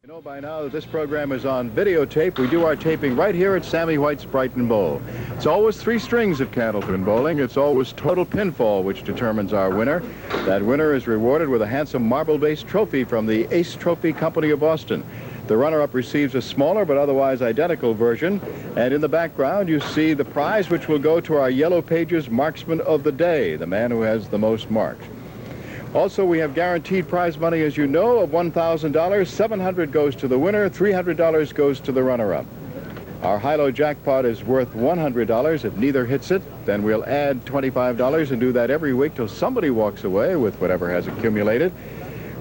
You know by now that this program is on videotape. We do our taping right here at Sammy White's Brighton Bowl. It's always 3 strings of Candlepin bowling. It's always total pinfall which determines our winner. That winner is rewarded with a handsome marble-based trophy from the Ace Trophy Company of Boston. The runner-up receives a smaller but otherwise identical version. And in the background you see the prize which will go to our Yellow Pages Marksman of the Day, the man who has the most marks. Also, we have guaranteed prize money, as you know, of $1,000. $700 goes to the winner, $300 goes to the runner-up. Our high-low jackpot is worth $100. If neither hits it, then we'll add $25 and do that every week till somebody walks away with whatever has accumulated.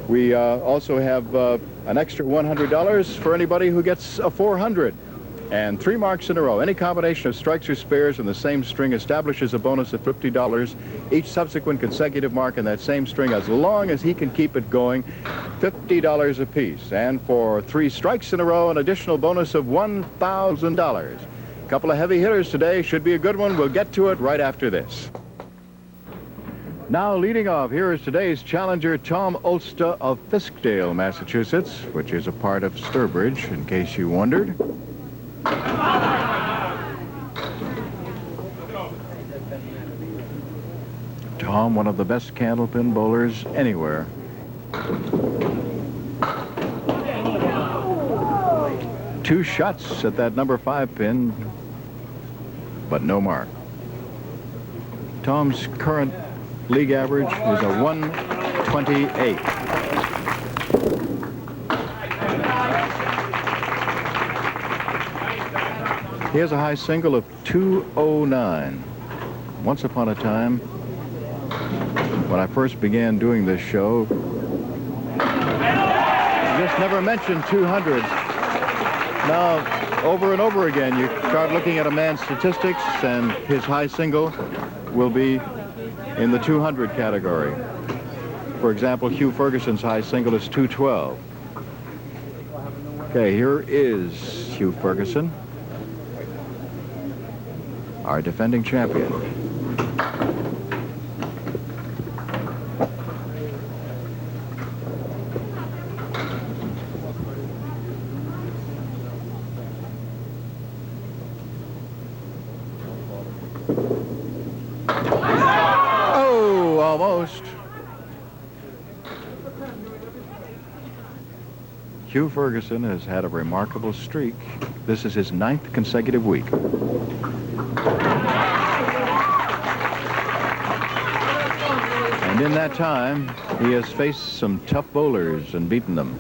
We also have an extra $100 for anybody who gets a $400. And 3 marks in a row. Any combination of strikes or spares in the same string establishes a bonus of $50. Each subsequent consecutive mark in that same string, as long as he can keep it going, $50 apiece. And for 3 strikes in a row, an additional bonus of $1,000. A couple of heavy hitters today. Should be a good one. We'll get to it right after this. Now leading off, here is today's challenger, Tom Olszta of Fiskdale, Massachusetts, which is a part of Sturbridge, in case you wondered. Tom, one of the best Candlepin bowlers anywhere. Two shots at that number 5 pin, but no mark. Tom's current league average is a 128. He has a high single of 209. Once upon a time, when I first began doing this show, I just never mentioned 200. Now, over and over again, you start looking at a man's statistics, and his high single will be in the 200 category. For example, Hugh Ferguson's high single is 212. Okay, here is Hugh Ferguson, our defending champion. Oh, almost. Hugh Ferguson has had a remarkable streak. This is his 9th consecutive week. And in that time, he has faced some tough bowlers and beaten them.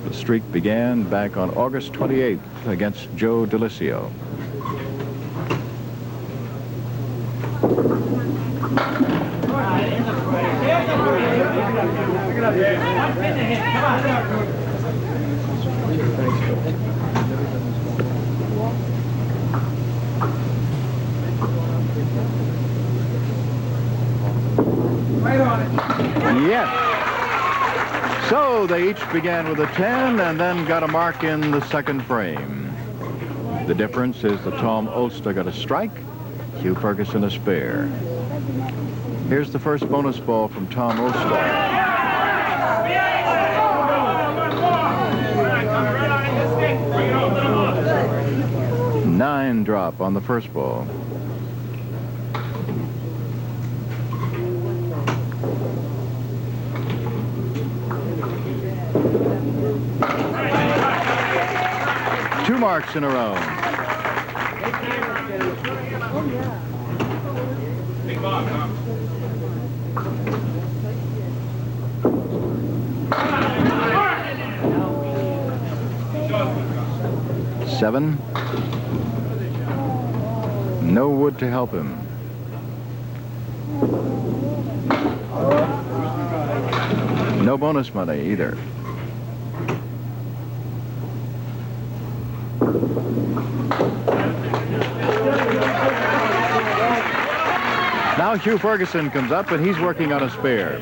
The streak began back on August 28th against Joe DeLisio. Yes. So they each began with a 10 and then got a mark in the second frame. The difference is that Tom Olszta got a strike, Hugh Ferguson a spare. Here's the first bonus ball from Tom Olszta. 9 drop on the first ball. Two marks in a row. Seven. No wood to help him. No bonus money either. Now Hugh Ferguson comes up, and he's working on a spare.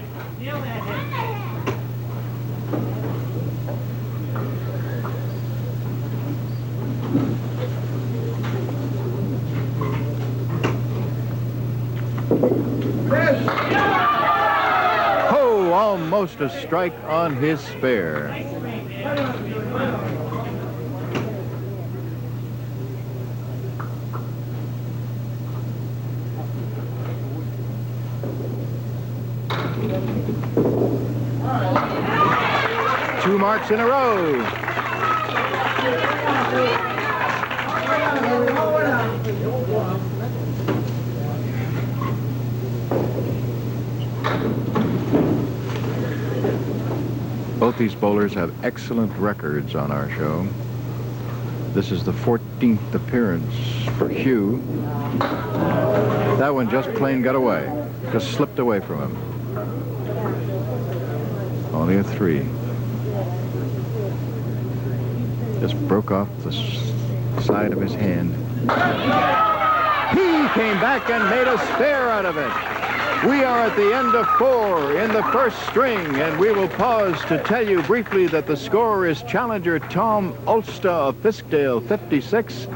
Olszta strike on his spare. Two marks in a row. Both these bowlers have excellent records on our show. This is the 14th appearance for Hugh. That one just plain got away, just slipped away from him. Only a 3. Just broke off the side of his hand. He came back and made a spare out of it. We are at the end of 4 in the first string, and we will pause to tell you briefly that the score is challenger Tom Olszta of Fiskdale, 56.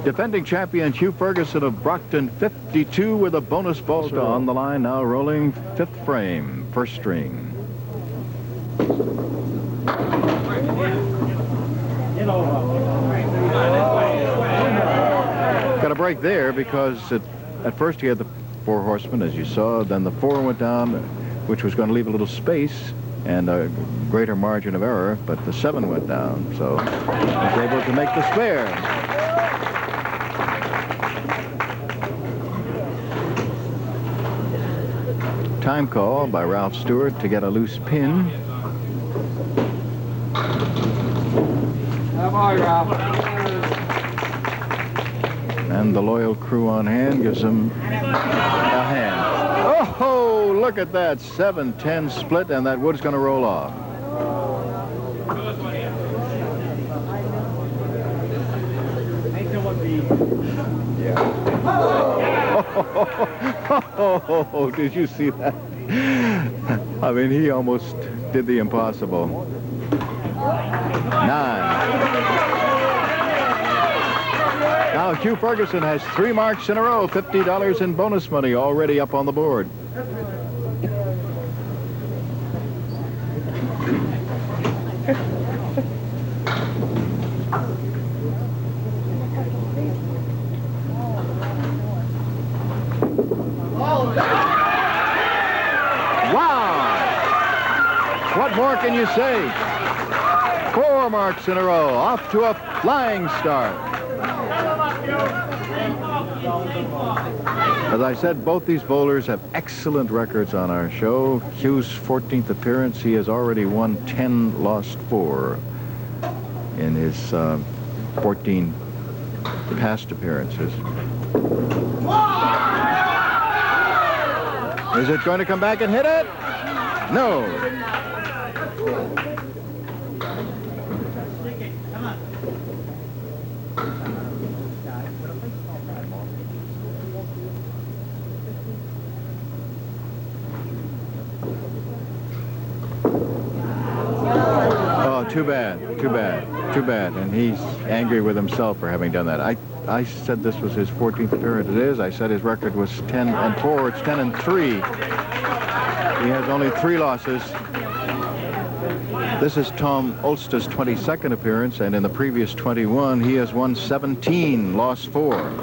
Defending champion Hugh Ferguson of Brockton, 52, with a bonus ball on the line, now rolling 5th frame, first string. Got a break there because at first he had the 4 horsemen, as you saw, then the 4 went down, which was going to leave a little space and a greater margin of error, but the 7 went down, so he was able to make the spare. Time call by Ralph Stewart to get a loose pin. And the loyal crew on hand gives him a hand. Oh, look at that. 7-10 split, and that wood's going to roll off. Oh, did you see that? I mean, he almost did the impossible. 9. Now, Hugh Ferguson has 3 marks in a row, $50 in bonus money already up on the board. Wow! What more can you say? 4 marks in a row, off to a flying start. As I said, both these bowlers have excellent records on our show. Hugh's 14th appearance, he has already won 10, lost 4 in his 14 past appearances. Is it going to come back and hit it? No. Too bad, too bad, too bad. And he's angry with himself for having done that. I said this was his 14th appearance. It is. I said his record was 10-4. It's 10-3. He has only 3 losses. This is Tom Olszta's 22nd appearance, and in the previous 21, he has won 17, lost 4.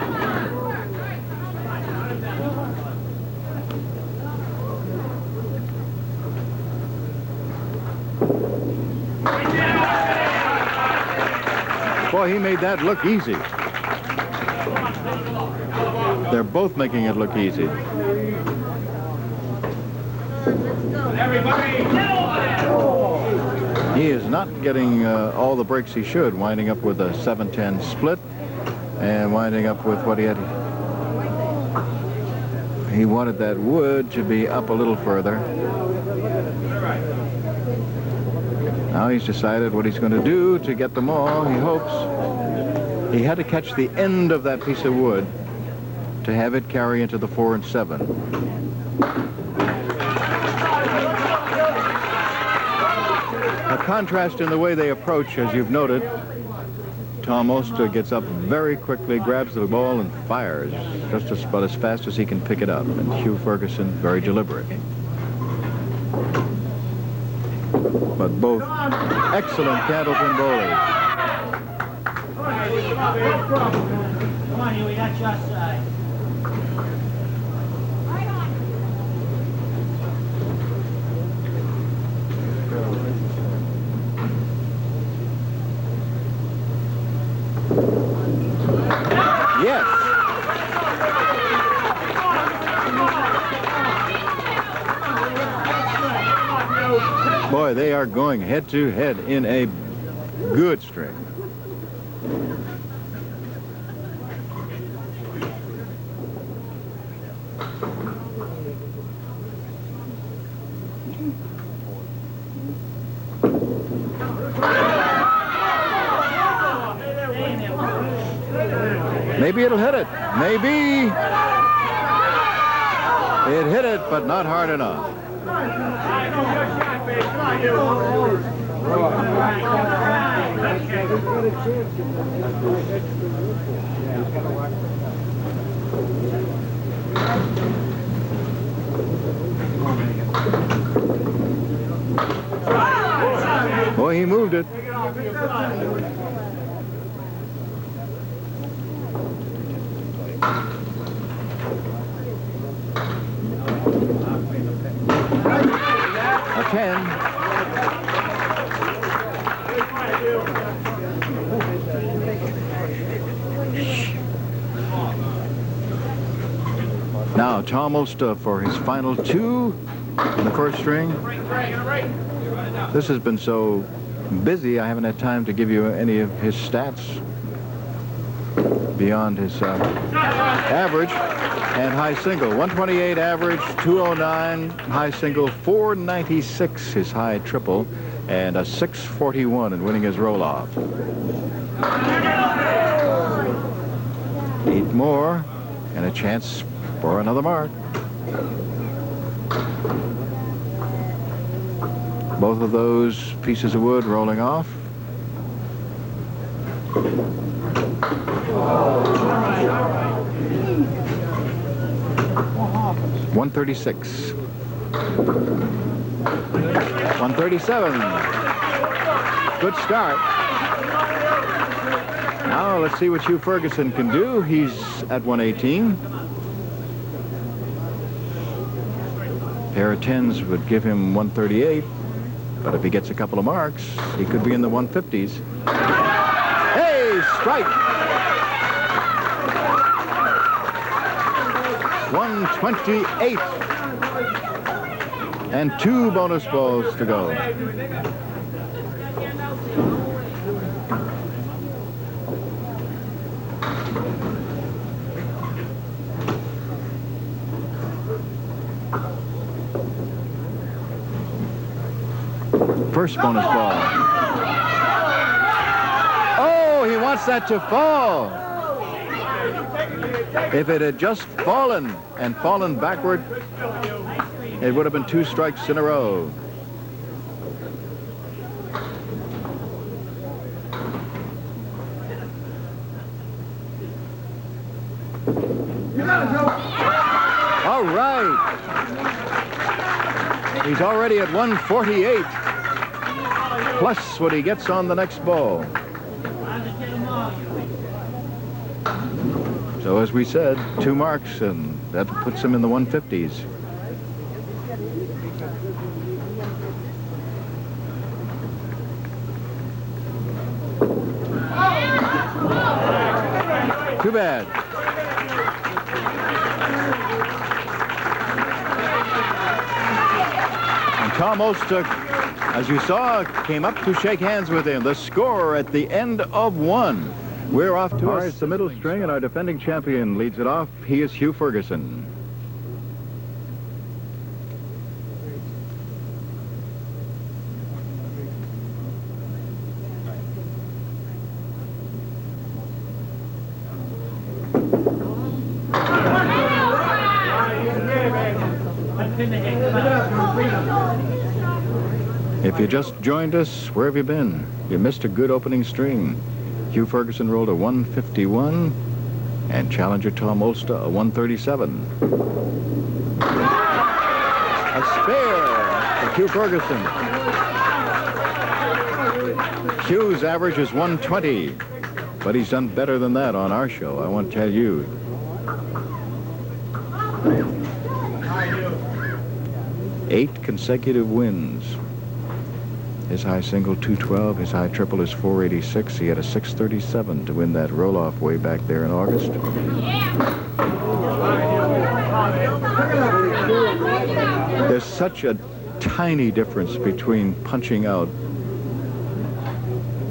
Boy, he made that look easy. They're both making it look easy. He is not getting all the breaks he should, winding up with a 7-10 split and winding up with what he had. He wanted that wood to be up a little further. Now he's decided what he's going to do to get them all, he hopes. He had to catch the end of that piece of wood to have it carry into the 4 and 7. A contrast in the way they approach, as you've noted. Tom Olszta gets up very quickly, grabs the ball, and fires just about as fast as he can pick it up. And Hugh Ferguson, very deliberate. but both excellent Candlepin bowlers. Come on, we got your side. Yes. Boy, they are going head-to-head in a good string. Maybe it'll hit it. Maybe. It hit it, but not hard enough. Boy, he moved it. A 10. Now, Tom Olszta for his final 2 in the first string. This has been so busy, I haven't had time to give you any of his stats beyond his average and high single. 128 average, 209 high single, 496 his high triple, and a 641 in winning his roll-off. 8 more and a chance for another mark. Both of those pieces of wood rolling off. 136. 137. Good start. Now let's see what Hugh Ferguson can do. He's at 118. Pair of 10s would give him 138. But if he gets a couple of marks, he could be in the 150s. Hey, strike! 128. And 2 bonus balls to go. First bonus ball. Oh, he wants that to fall. If it had just fallen and fallen backward, it would have been 2 strikes in a row. All right. He's already at 148. Plus what he gets on the next ball. So as we said, 2 marks, and that puts him in the 150s. Too bad. And Tom Olszta, as you saw, came up to shake hands with him. The score at the end of 1. We're off to us. It's the middle string, and our defending champion leads it off. He is Hugh Ferguson. If you just joined us, where have you been? You missed a good opening string. Hugh Ferguson rolled a 151, and challenger Tom Olszta a 137. A spare for Hugh Ferguson. Hugh's average is 120, but he's done better than that on our show, I want to tell you. Eight consecutive wins. His high single 212, his high triple is 486. He had a 637 to win that roll-off way back there in August. There's such a tiny difference between punching out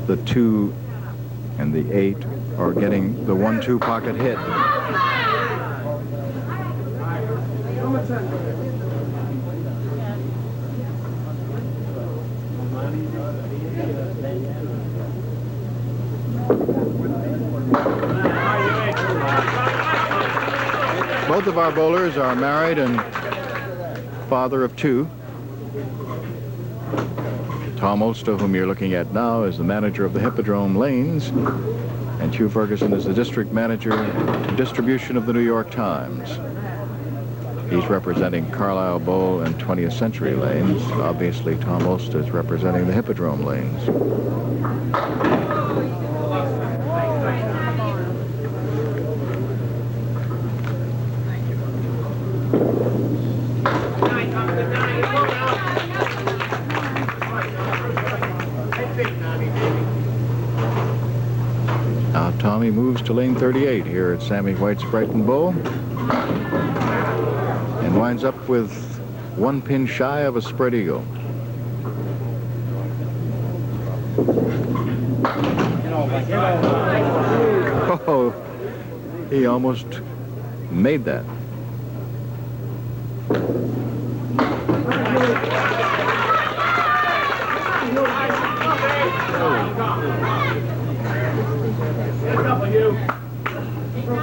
the 2 and the 8 or getting the 1-2 pocket hit. Both of our bowlers are married and father of 2. Tom Olszta, whom you're looking at now, is the manager of the Hippodrome Lanes, and Hugh Ferguson is the district manager of distribution of the New York Times. He's representing Carlisle Bowl and 20th Century Lanes. Obviously, Tom Olszta is representing the Hippodrome Lanes. Now Tommy moves to lane 38 here at Sammy White's Brighton Bowl and winds up with 1 pin shy of a spread eagle. Oh, he almost made that.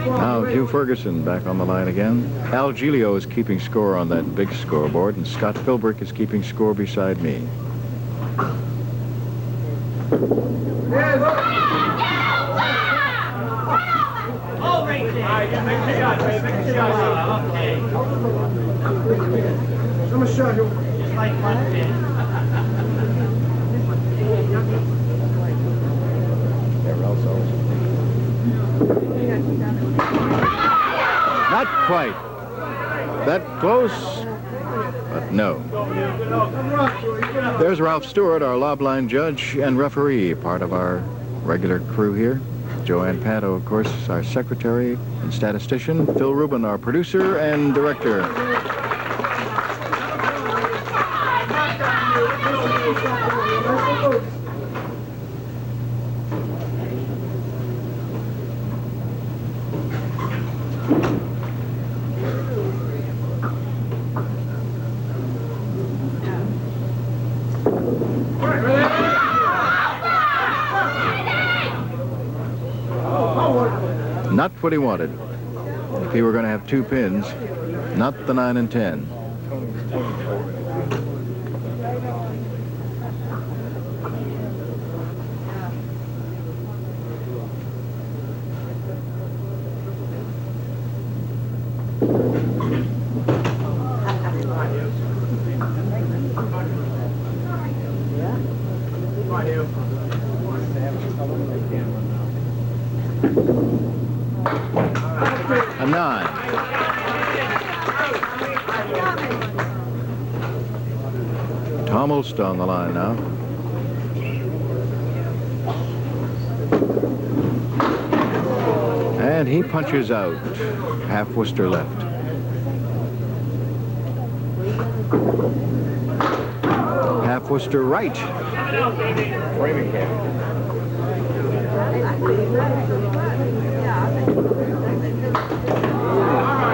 Now Hugh Ferguson back on the line again. Al Giglio is keeping score on that big scoreboard, and Scott Philbrick is keeping score beside me. Not quite. That close, but no. There's Ralph Stewart, our lob line judge and referee, part of our regular crew here. Joanne Panto, of course, our secretary and statistician. Phil Rubin, our producer and director. Not what he wanted. If he were going to have 2 pins, not the 9 and 10. A 9. Tom Olszta on the line now. And he punches out. Half Worcester left. Half Worcester right. Framing camp.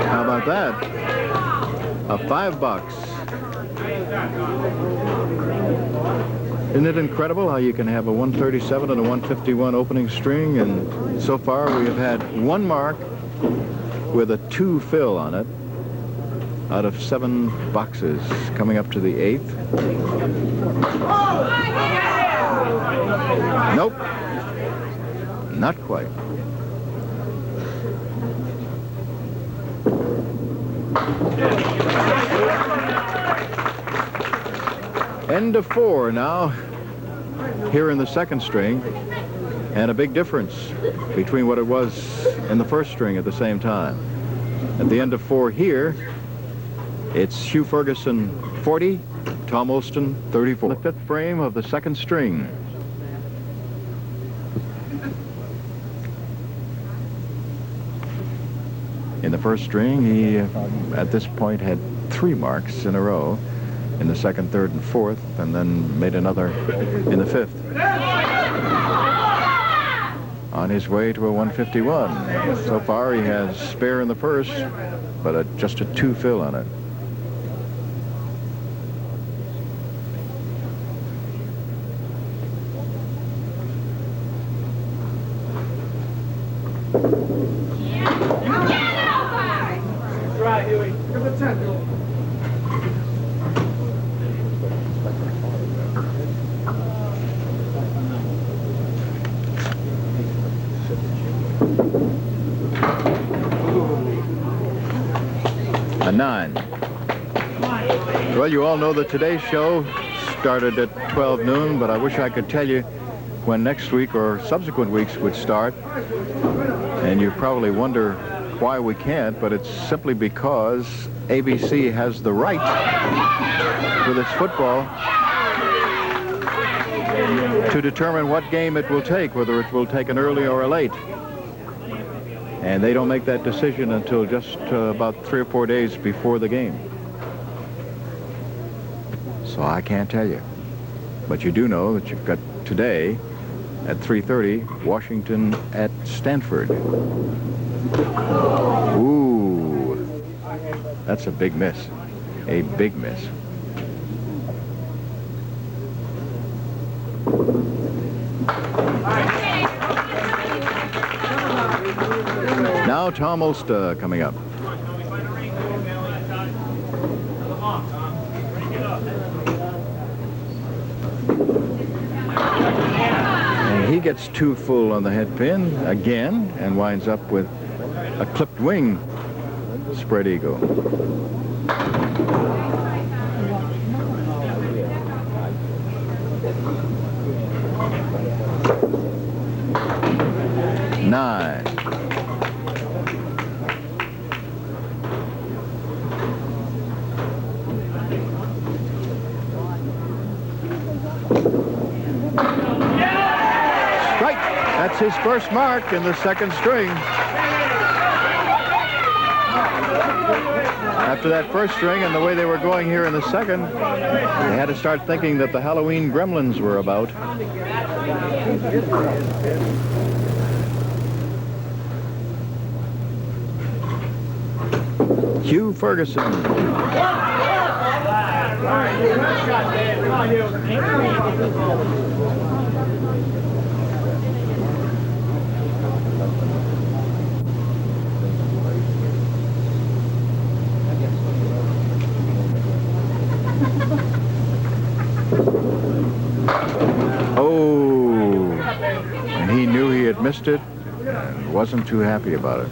How about that? A $5. Isn't it incredible how you can have a 137 and a 151 opening string? And so far we have had 1 mark with a 2 fill on it out of 7 boxes coming up to the 8th. Nope. Not quite. End of 4 now. here in the second string, and a big difference between what it was in the first string at the same time. At the end of 4 here, it's Hugh Ferguson 40, Tom Olszta 34. The 5th frame of the second string. In the first string, he, at this point, had 3 marks in a row in the 2nd, 3rd, and 4th, and then made another in the 5th. On his way to a 151. So far, he has spare in the first, but just a 2 fill on it. Right, Huey. Give it 10. A 9. Well, you all know that today's show started at 12 noon, but I wish I could tell you when next week or subsequent weeks would start. And you probably wonder why we can't, but it's simply because ABC has the right with its football to determine what game it will take, whether it will take an early or a late. And they don't make that decision until just about 3 or 4 days before the game. So I can't tell you. But you do know that you've got today at 3:30, Washington at Stanford. Ooh, that's a big miss. A big miss. Now Tom Olszta coming up. And he gets 2 full on the head pin again and winds up with a clipped wing spread eagle. Nine. That's his first mark in the second string. After that first string and the way they were going here in the second, they had to start thinking that the Halloween gremlins were about. Hugh Ferguson. Oh, and he knew he had missed it and wasn't too happy about it.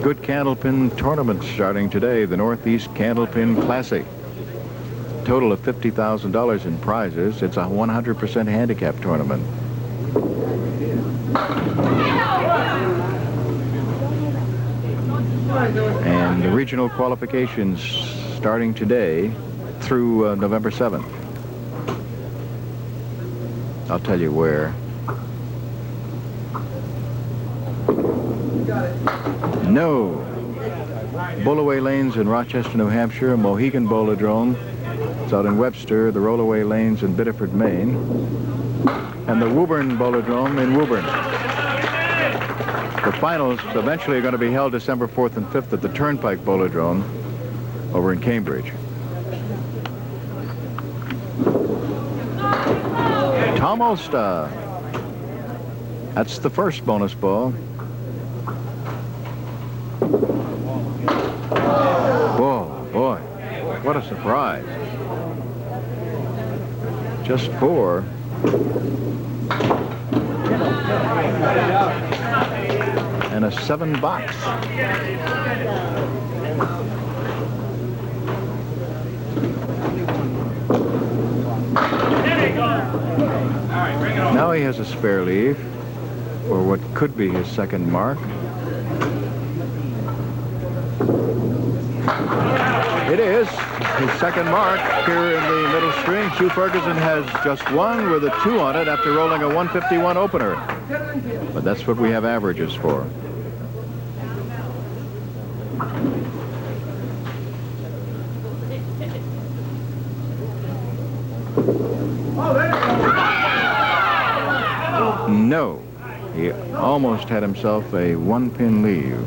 Good Candlepin tournament starting today, the Northeast Candlepin Classic. Total of $50,000 in prizes. It's a 100% handicap tournament. And the regional qualifications starting today through November 7th. I'll tell you where. No. Bullaway Lanes in Rochester, New Hampshire, Mohegan Bowlodrome. It's out in Webster, the Rollaway Lanes in Biddeford, Maine, and the Woburn Bowlodrome in Woburn. The finals eventually are going to be held December 4th and 5th at the Turnpike Bowlodrome over in Cambridge. Tom Olszta. That's the first bonus ball. Oh, boy, what a surprise. Just 4. And a 7 box. Now he has a spare leave, or what could be his second mark. It is his second mark here in the middle string. Hugh Ferguson has just 1 with a 2 on it after rolling a 151 opener. But that's what we have averages for. No, he almost had himself a 1-pin leave.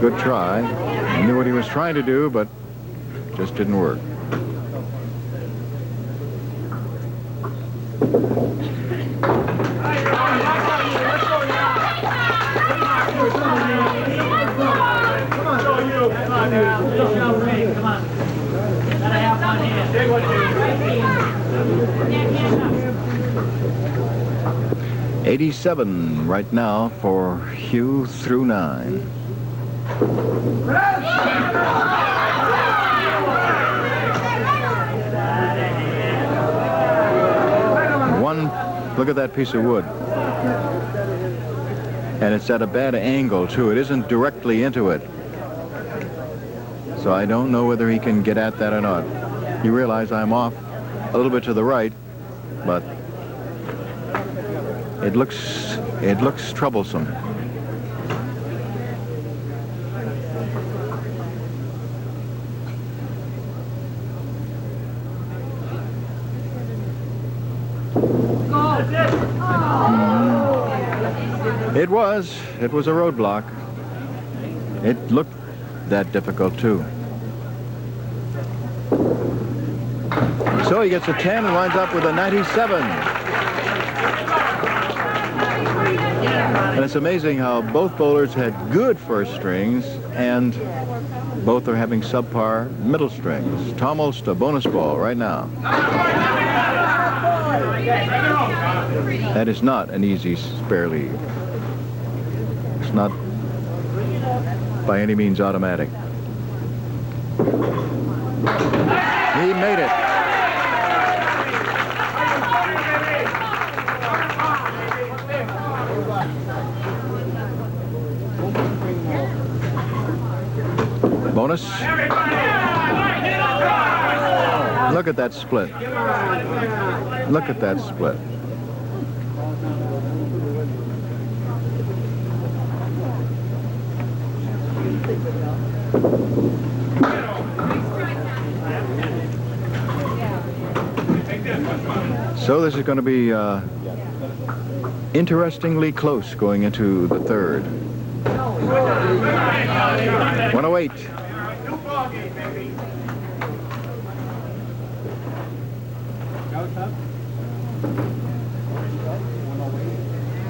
Good try. He knew what he was trying to do, but just didn't work. Come on. Gotta have one hand. 87 right now for Hugh through 9. Look at that piece of wood. And it's at a bad angle, too. It isn't directly into it. So I don't know whether he can get at that or not. You realize I'm off a little bit to the right, but it looks troublesome. It was a roadblock. It looked that difficult too. So he gets a 10 and winds up with a 97. And it's amazing how both bowlers had good first strings and both are having subpar middle strings. Tom Olszta, bonus ball right now. That is not an easy spare leave. It's not by any means automatic. He made it. Bonus. Look at that split. Look at that split. So this is going to be interestingly close going into the third. 108.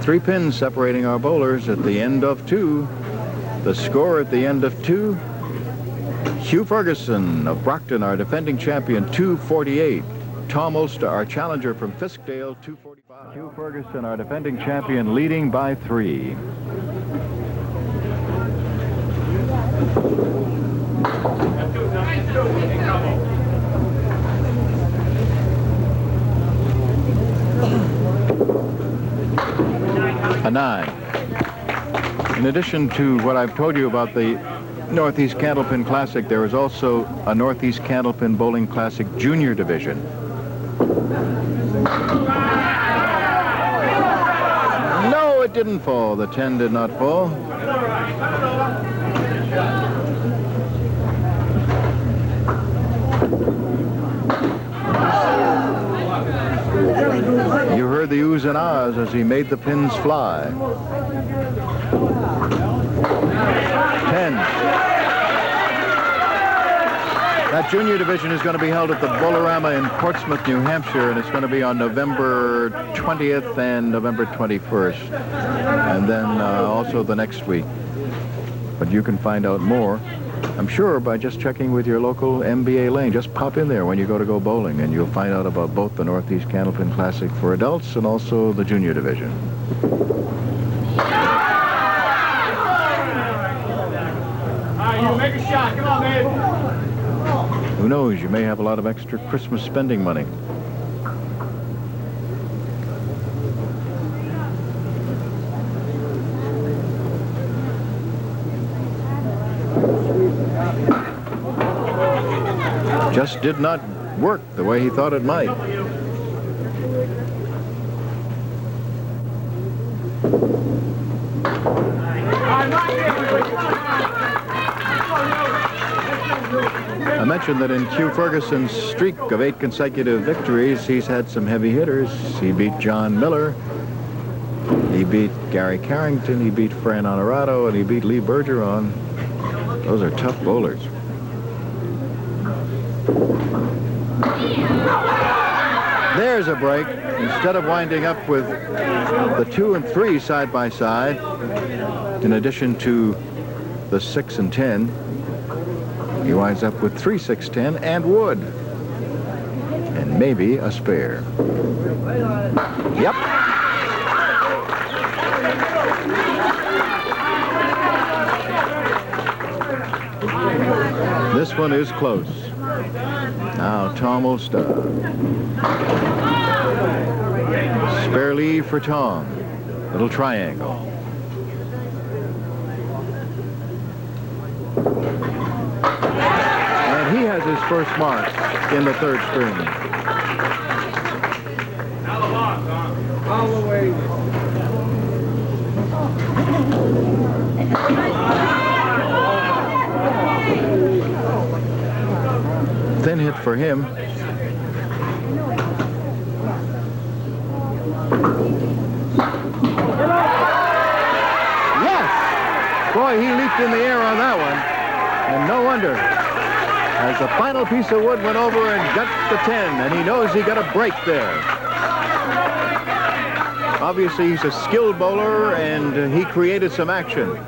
Three pins separating our bowlers at the end of 2. The score at the end of 2. Hugh Ferguson of Brockton, our defending champion, 248. Tom Olszta, our challenger from Fiskdale, 245. Hugh Ferguson, our defending champion, leading by 3. A 9. In addition to what I've told you about the Northeast Candlepin Classic, there is also a Northeast Candlepin Bowling Classic Junior Division. No, it didn't fall. The 10 did not fall. You heard the oohs and ahs as he made the pins fly. 10. That junior division is going to be held at the Bolorama in Portsmouth, New Hampshire, and it's going to be on November 20th and November 21st, and then also the next week. But you can find out more, I'm sure, by just checking with your local MBA lane. Just pop in there when you go bowling, and you'll find out about both the Northeast Candlepin Classic for adults and also the junior division. All right, you make a shot. Come on, babe. Who knows, you may have a lot of extra Christmas spending money. Just did not work the way he thought it might. I mentioned that in Hugh Ferguson's streak of 8 consecutive victories, he's had some heavy hitters. He beat John Miller, he beat Gary Carrington, he beat Fran Honorato, and he beat Lee Bergeron. Those are tough bowlers. There's a break. Instead of winding up with the 2 and 3 side by side, in addition to the 6 and 10, he winds up with 3, 6, 10 and wood. And maybe a spare. Yep. This one is close. Now Tom Olszta. Spare leave for Tom. Little triangle. And he has his first mark in the 3rd string. All the way. Thin hit for him. Yes! Boy, he leaped in the air on that one. And no wonder. As the final piece of wood went over and got the 10, and he knows he got a break there. Obviously, he's a skilled bowler, and he created some action.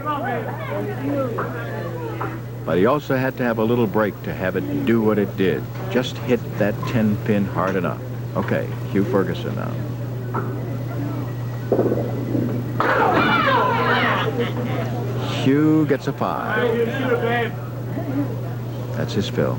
But he also had to have a little break to have it do what it did. Just hit that 10 pin hard enough. Okay, Hugh Ferguson now. Hugh gets a 5. That's his fill.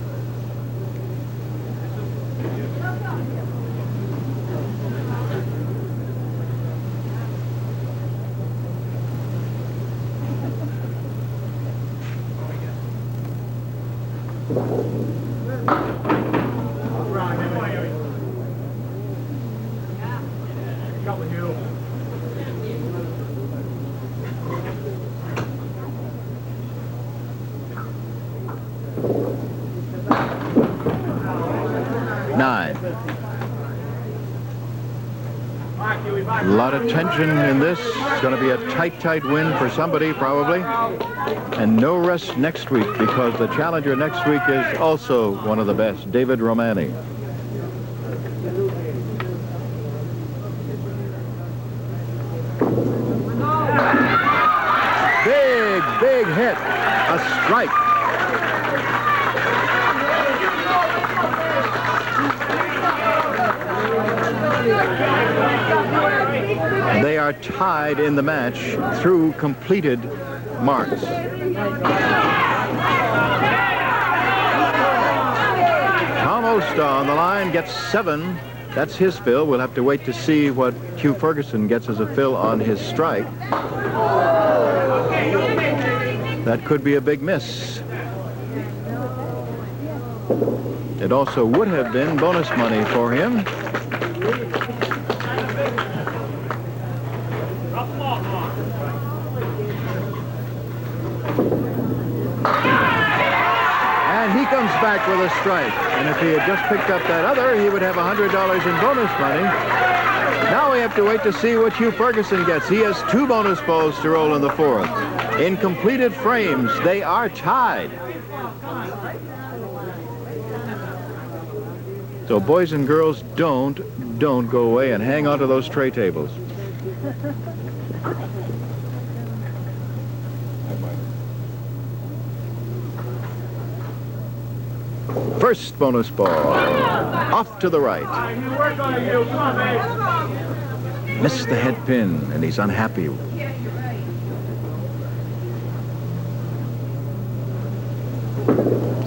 A lot of tension in this. It's going to be a tight win for somebody, probably. And no rest next week, because the challenger next week is also one of the best, David Romani. Big hit. A strike. They are tied in the match through completed marks. Tom Olszta on the line gets 7. That's his fill. We'll have to wait to see what Hugh Ferguson gets as a fill on his strike. That could be a big miss. It also would have been bonus money for him. And he comes back with a strike. And if he had just picked up that other, he would have $100 in bonus money. Now we have to wait to see what Hugh Ferguson gets. He has 2 bonus balls to roll in the 4th. In completed frames, they are tied. So boys and girls, don't go away and hang on to those tray tables. First bonus ball, off to the right. Missed the head pin, and he's unhappy.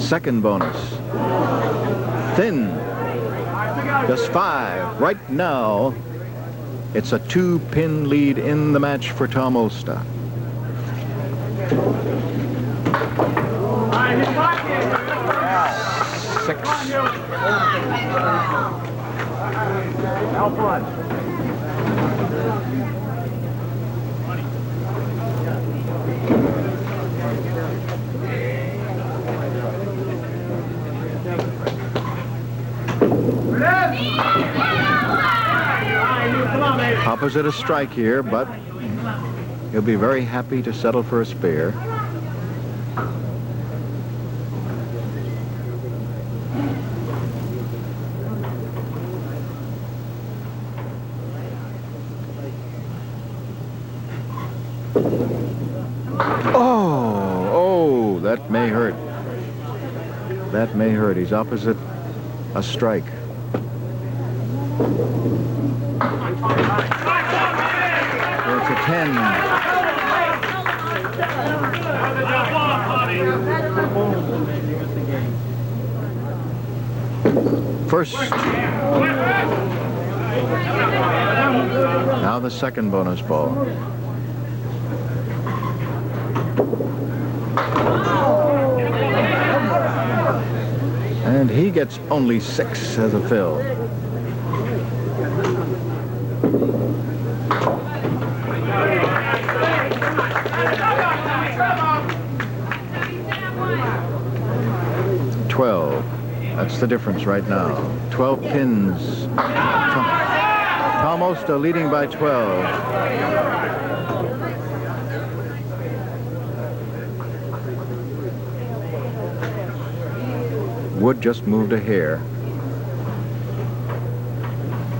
Second bonus, thin, just 5. Right now, it's a 2-pin lead in the match for Tom Olszta. Six. Opposite a strike here, but he'll be very happy to settle for a spare. Oh, that may hurt. That may hurt. He's opposite a strike. It's a 10. First. Now the second bonus ball. And he gets only 6 as a fill. That's the difference right now. 12 pins. Tom Olszta leading by 12. Wood just moved a hair.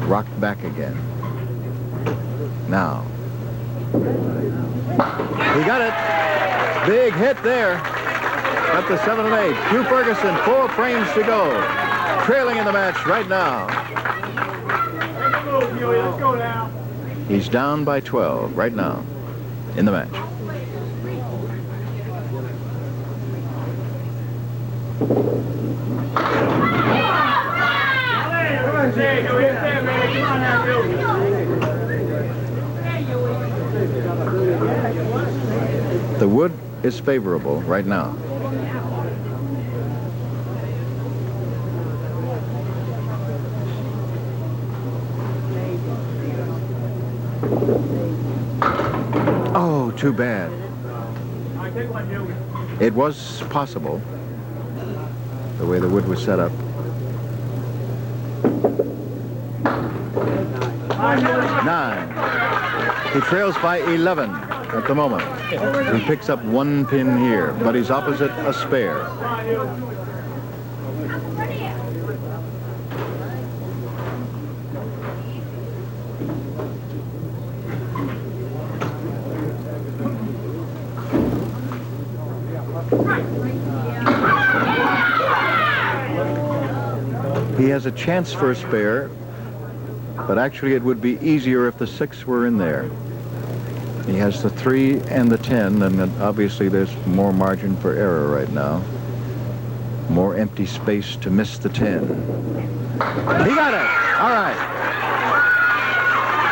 Rocked back again. Now. He got it. Big hit there. At the 7 and 8. Hugh Ferguson, 4 frames to go. Trailing in the match right now. He's down by 12 right now in the match. The wood is favorable right now. Oh, too bad. It was possible, the way the wood was set up. 9. He trails by 11 at the moment. He picks up 1 pin here, but he's opposite a spare. He has a chance for a spare, but actually it would be easier if the 6 were in there. He has the 3 and the 10, and then obviously there's more margin for error right now. More empty space to miss the 10. He got it! All right.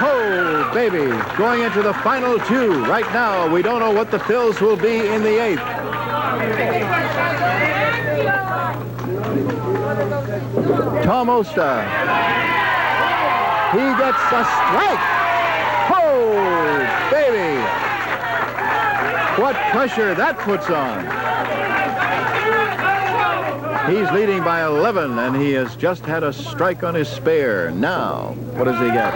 Oh, baby. Going into the final 2. Right now, we don't know what the fills will be in the 8th. Tom Olszta. He gets a strike. Oh, baby. What pressure that puts on. He's leading by 11, and he has just had a strike on his spare. Now, what does he get?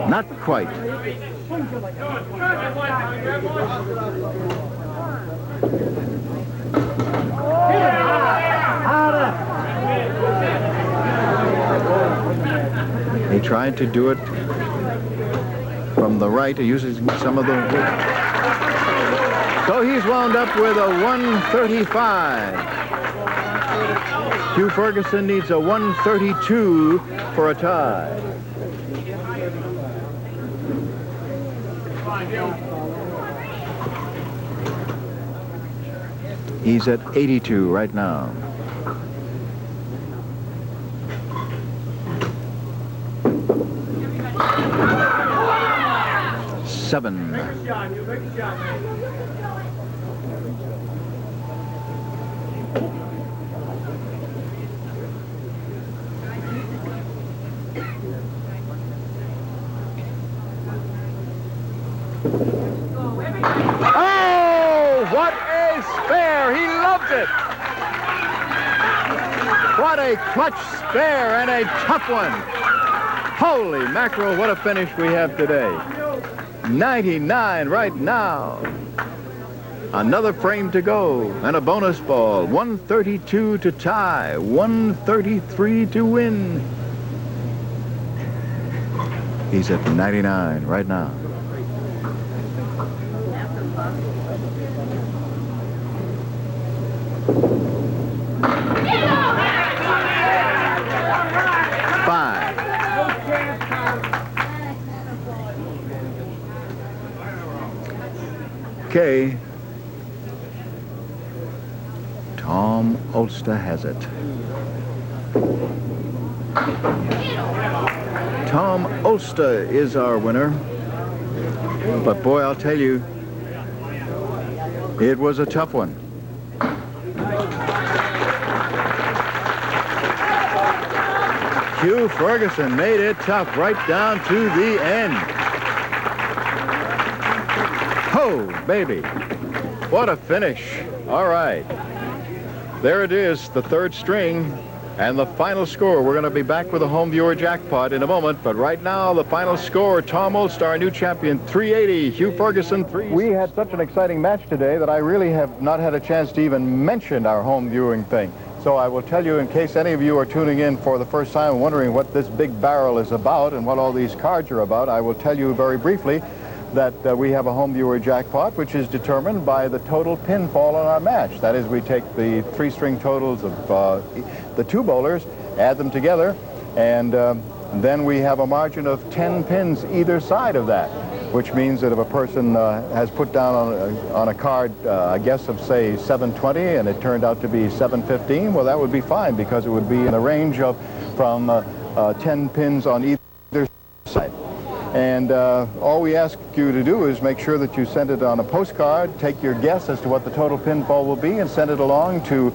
Not quite. He tried to do it from the right, using some of the... So he's wound up with a 135. Hugh Ferguson needs a 132 for a tie. He's at 82 right now. Seven. Make a shot, you make a shot, man. Oh, what a spare! He loves it! What a clutch spare and a tough one! Holy mackerel, what a finish we have today. 99 right now. Another frame to go and a bonus ball. 132 to tie, 133 to win. He's at 99 right now. Five. Okay. Tom Olszta has it. Tom Olszta is our winner. But boy, I'll tell you, it was a tough one. Hugh Ferguson made it tough right down to the end. Oh, baby. What a finish. All right. There it is, the third string and the final score. We're going to be back with a home viewer jackpot in a moment, but right now the final score, Tom Olszta, our new champion, 380, Hugh Ferguson, 3. We had such an exciting match today that I really have not had a chance to even mention our home viewing thing. So I will tell you, in case any of you are tuning in for the first time wondering what this big barrel is about and what all these cards are about, I will tell you very briefly that we have a home viewer jackpot, which is determined by the total pinfall on our match. That is, we take the three-string totals of the two bowlers, add them together, and then we have a margin of 10 pins either side of that, which means that if a person has put down on a card a guess of, say, 720, and it turned out to be 715, well, that would be fine, because it would be in the range of from 10 pins on either side. And all we ask you to do is make sure that you send it on a postcard, take your guess as to what the total pinfall will be, and send it along to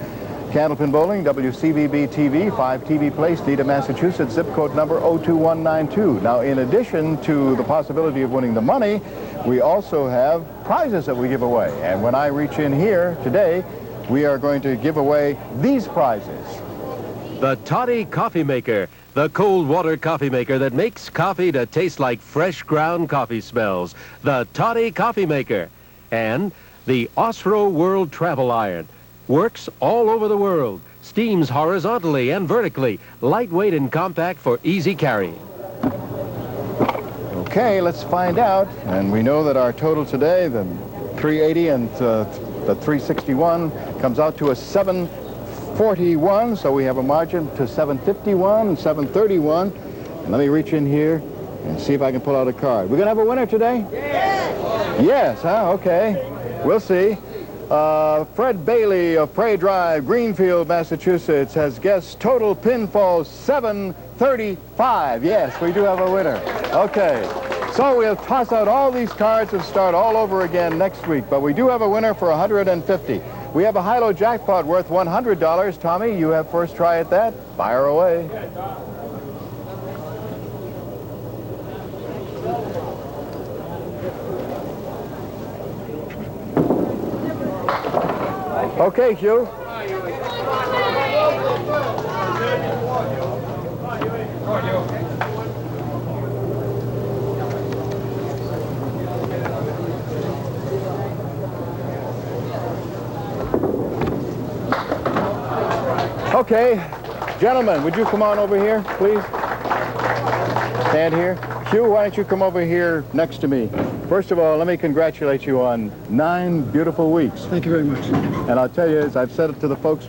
Candlepin Bowling, WCVB-TV, 5 TV Place, Needham, Massachusetts, zip code number 02192. Now, in addition to the possibility of winning the money, we also have prizes that we give away. And when I reach in here today, we are going to give away these prizes. The Toddy Coffee Maker, the cold water coffee maker that makes coffee to taste like fresh ground coffee smells. The Toddy Coffee Maker. And the Osro World Travel Iron. Works all over the world. Steams horizontally and vertically. Lightweight and compact for easy carrying. Okay, let's find out. And we know that our total today, the 380 and the 361, comes out to a 741, so we have a margin to 751 and 731. And let me reach in here and see if I can pull out a card. We're going to have a winner today? Yes! Yes, huh? Okay. We'll see. Fred Bailey of Prey Drive, Greenfield, Massachusetts, has guessed total pinfall 735. Yes, we do have a winner. Okay. So we'll toss out all these cards and start all over again next week. But we do have a winner for 150. We have a high-low jackpot worth $100. Tommy, you have first try at that. Fire away. Okay, Hugh. Okay, gentlemen, would you come on over here, please? Stand here. Hugh, why don't you come over here next to me? First of all, let me congratulate you on 9 beautiful weeks. Thank you very much. And I'll tell you, as I've said it to the folks,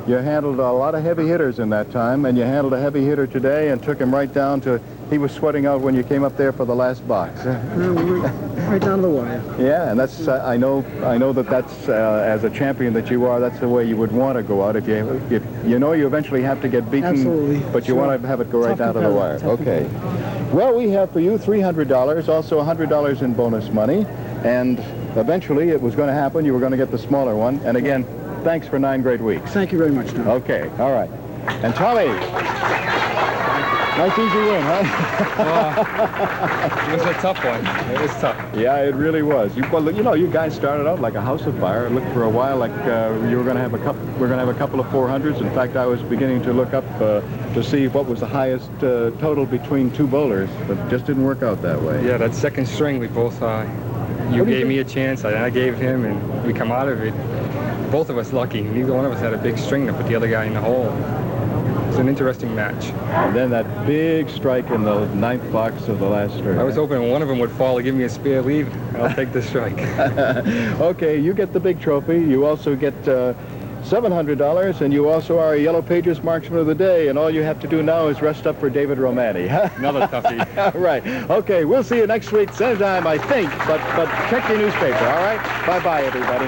you handled a lot of heavy hitters in that time, and you handled a heavy hitter today and took him right down to, he was sweating out when you came up there for the last box. Right down to the wire. Yeah, and that's, I know that that's, as a champion that you are, that's the way you would want to go out. If you know you eventually have to get beaten, absolutely, but you want to have it go right down to the wire. Okay. Well, we have for you $300, also $100 in bonus money, and eventually it was going to happen. You were going to get the smaller one, and again, thanks for 9 great weeks. Thank you very much, Tom. Okay, all right. And Tommy, nice easy win, huh? It was a tough one. It was tough. Yeah, it really was. Well, you know, you guys started out like a house of fire. It looked for a while like you were going to have a couple of 400s. In fact, I was beginning to look up to see what was the highest total between 2 bowlers, but it just didn't work out that way. Yeah, that second string, we both, you gave me a chance, I gave him, and we come out of it. Both of us lucky. Neither one of us had a big string to put the other guy in the hole. It was an interesting match. And then that big strike in the 9th box of the last string. I was hoping one of them would fall to give me a spare lead. I'll take the strike. Okay, you get the big trophy. You also get $700, and you also are a Yellow Pages Marksman of the Day, and all you have to do now is rest up for David Romani. Another toughie. Right. Okay, we'll see you next week, same time, I think, but check your newspaper, all right? Bye-bye, everybody.